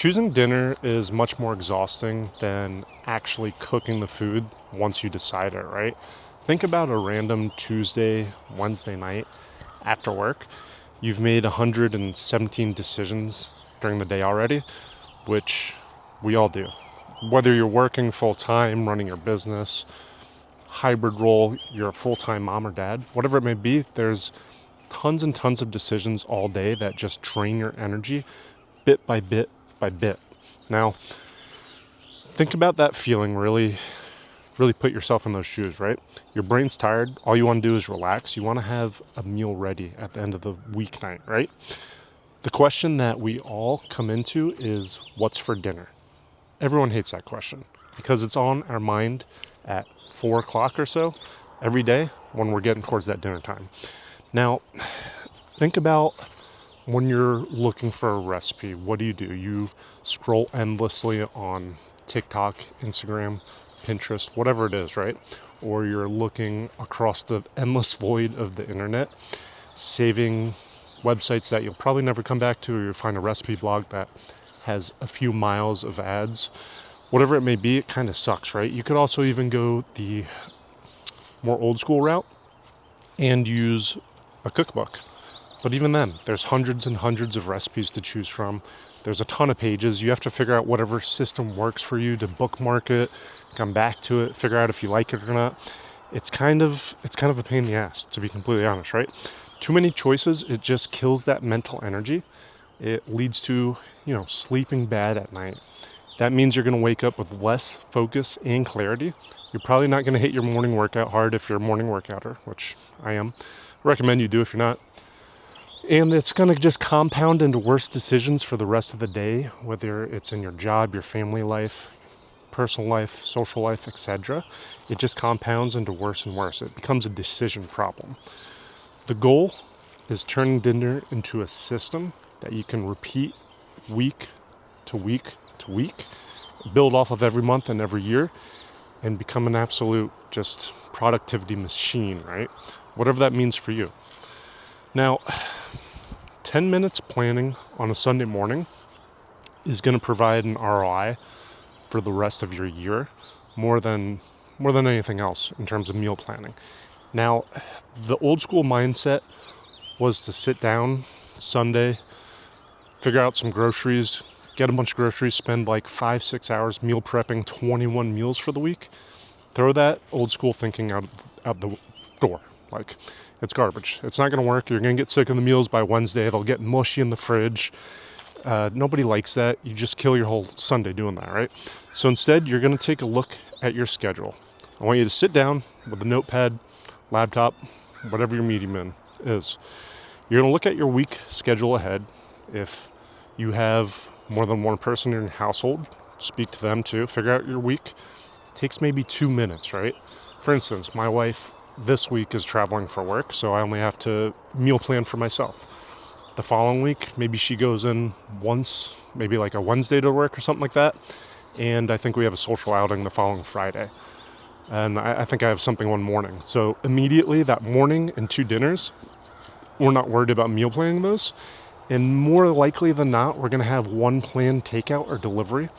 Choosing dinner is much more exhausting than actually cooking the food once you decide it, right? Think about a random Tuesday, Wednesday night after work. You've made 117 decisions during the day already, which we all do. Whether you're working full time, running your business, hybrid role, you're a full-time mom or dad, whatever it may be, there's tons and tons of decisions all day that just drain your energy bit by bit by bit. Now, think about that feeling, really put yourself in those shoes, right? Your brain's tired. All you want to do is relax. You want to have a meal ready at the end of the weeknight, right? The question that we all come into is, what's for dinner? Everyone hates that question because it's on our mind at 4 o'clock or so every day when we're getting towards that dinner time. Now, think about when you're looking for a recipe. What do? You scroll endlessly on TikTok, Instagram, Pinterest, whatever it is, right? Or you're looking across the endless void of the internet, saving websites that you'll probably never come back to, or you'll find a recipe blog that has a few miles of ads. Whatever it may be, it kind of sucks, right? You could also even go the more old school route and use a cookbook. But even then, there's hundreds and hundreds of recipes to choose from. There's a ton of pages. You have to figure out whatever system works for you to bookmark it, come back to it, figure out if you like it or not. It's kind of a pain in the ass, to be completely honest, right? Too many choices, it just kills that mental energy. It leads to, sleeping bad at night. That means you're going to wake up with less focus and clarity. You're probably not going to hit your morning workout hard if you're a morning workouter, which I am. I recommend you do if you're not. And it's going to just compound into worse decisions for the rest of the day, whether it's in your job, your family life, personal life, social life, etc. It just compounds into worse and worse. It becomes a decision problem. The goal is turning dinner into a system that you can repeat week to week to week, build off of every month and every year, and become an absolute just productivity machine, right? Whatever that means for you. Now, 10 minutes planning on a Sunday morning is going to provide an ROI for the rest of your year more than anything else in terms of meal planning. Now, the old school mindset was to sit down Sunday, figure out some groceries, get a bunch of groceries, spend like 5-6 hours meal prepping 21 meals for the week. Throw that old school thinking out the door. Like, it's garbage. It's not going to work. You're going to get sick of the meals by Wednesday. They'll get mushy in the fridge. Nobody likes that. You just kill your whole Sunday doing that, right? So instead, you're going to take a look at your schedule. I want you to sit down with a notepad, laptop, whatever your medium is. You're going to look at your week schedule ahead. If you have more than one person in your household, speak to them too. Figure out your week. It takes maybe 2 minutes, right? For instance, my wife this week is traveling for work, so I only have to meal plan for myself. The following week, maybe she goes in once, maybe like a Wednesday to work or something like that, and I think we have a social outing the following Friday. And I think I have something one morning. So immediately that morning and 2 dinners, we're not worried about meal planning those. And more likely than not, we're going to have one planned takeout or delivery,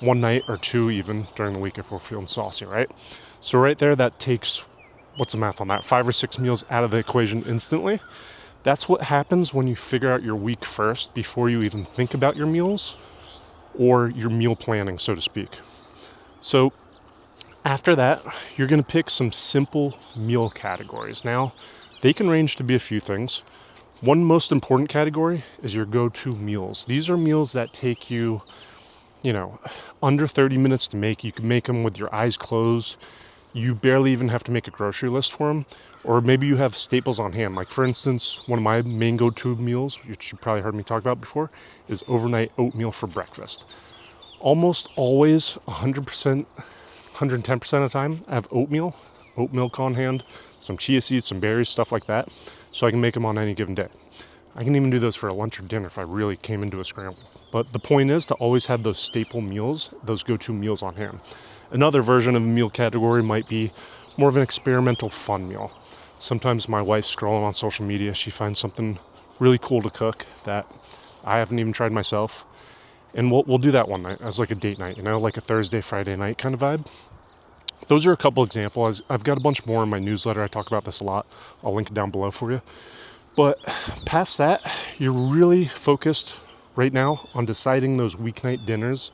one night or 2 even during the week if we're feeling saucy, right? So right there, that takes, what's the math on that? 5 or 6 meals out of the equation instantly. That's what happens when you figure out your week first before you even think about your meals or your meal planning, so to speak. So after that, you're going to pick some simple meal categories. Now, they can range to be a few things. One most important category is your go-to meals. These are meals that take you, under 30 minutes to make. You can make them with your eyes closed. You barely even have to make a grocery list for them. Or maybe you have staples on hand. Like, for instance, one of my main go-to meals, which you probably heard me talk about before, is overnight oatmeal for breakfast. Almost always, 100%, 110% of the time, I have oat milk on hand, some chia seeds, some berries, stuff like that, so I can make them on any given day. I can even do those for a lunch or dinner if I really came into a scramble. But the point is to always have those staple meals, those go-to meals on hand. Another version of a meal category might be more of an experimental fun meal. Sometimes my wife's scrolling on social media. She finds something really cool to cook that I haven't even tried myself. And we'll do that one night as like a date night, like a Thursday, Friday night kind of vibe. Those are a couple examples. I've got a bunch more in my newsletter. I talk about this a lot. I'll link it down below for you. But past that, you're really focused right now on deciding those weeknight dinners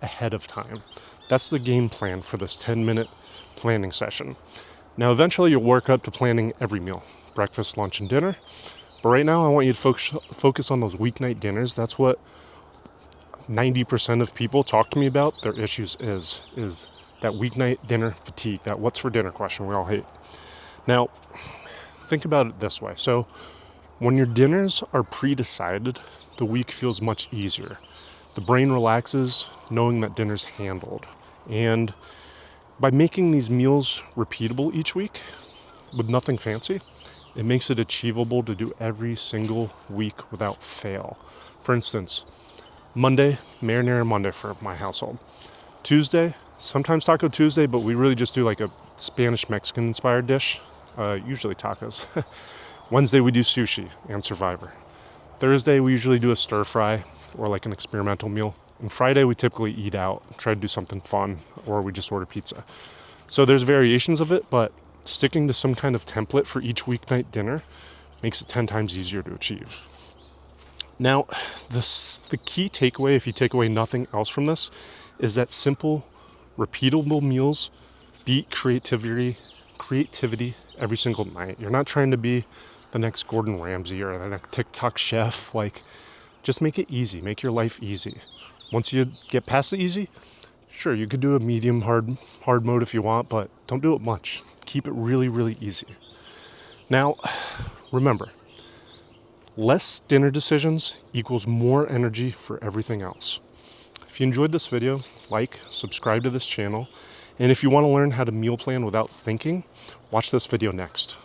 ahead of time. That's the game plan for this 10-minute planning session. Now, eventually you'll work up to planning every meal, breakfast, lunch, and dinner. But right now, I want you to focus on those weeknight dinners. That's what 90% of people talk to me about. Their issues is that weeknight dinner fatigue, that what's for dinner question we all hate. Now, think about it this way. So when your dinners are pre-decided, the week feels much easier. The brain relaxes knowing that dinner's handled. And by making these meals repeatable each week with nothing fancy, it makes it achievable to do every single week without fail. For instance, Monday, marinara Monday for my household. Tuesday, sometimes Taco Tuesday, but we really just do like a Spanish Mexican inspired dish, usually tacos. Wednesday we do sushi and Survivor. Thursday we usually do a stir fry or like an experimental meal. And Friday we typically eat out, try to do something fun, or we just order pizza. So there's variations of it, but sticking to some kind of template for each weeknight dinner makes it 10 times easier to achieve. Now, the key takeaway, if you take away nothing else from this, is that simple, repeatable meals beat creativity every single night. You're not trying to be the next Gordon Ramsay or the next TikTok chef. Like, just make it easy. Make your life easy. Once you get past the easy, sure, you could do a medium hard mode if you want, but don't do it much. Keep it really, really easy. Now, remember, less dinner decisions equals more energy for everything else. If you enjoyed this video, like, subscribe to this channel, and if you want to learn how to meal plan without thinking, watch this video next.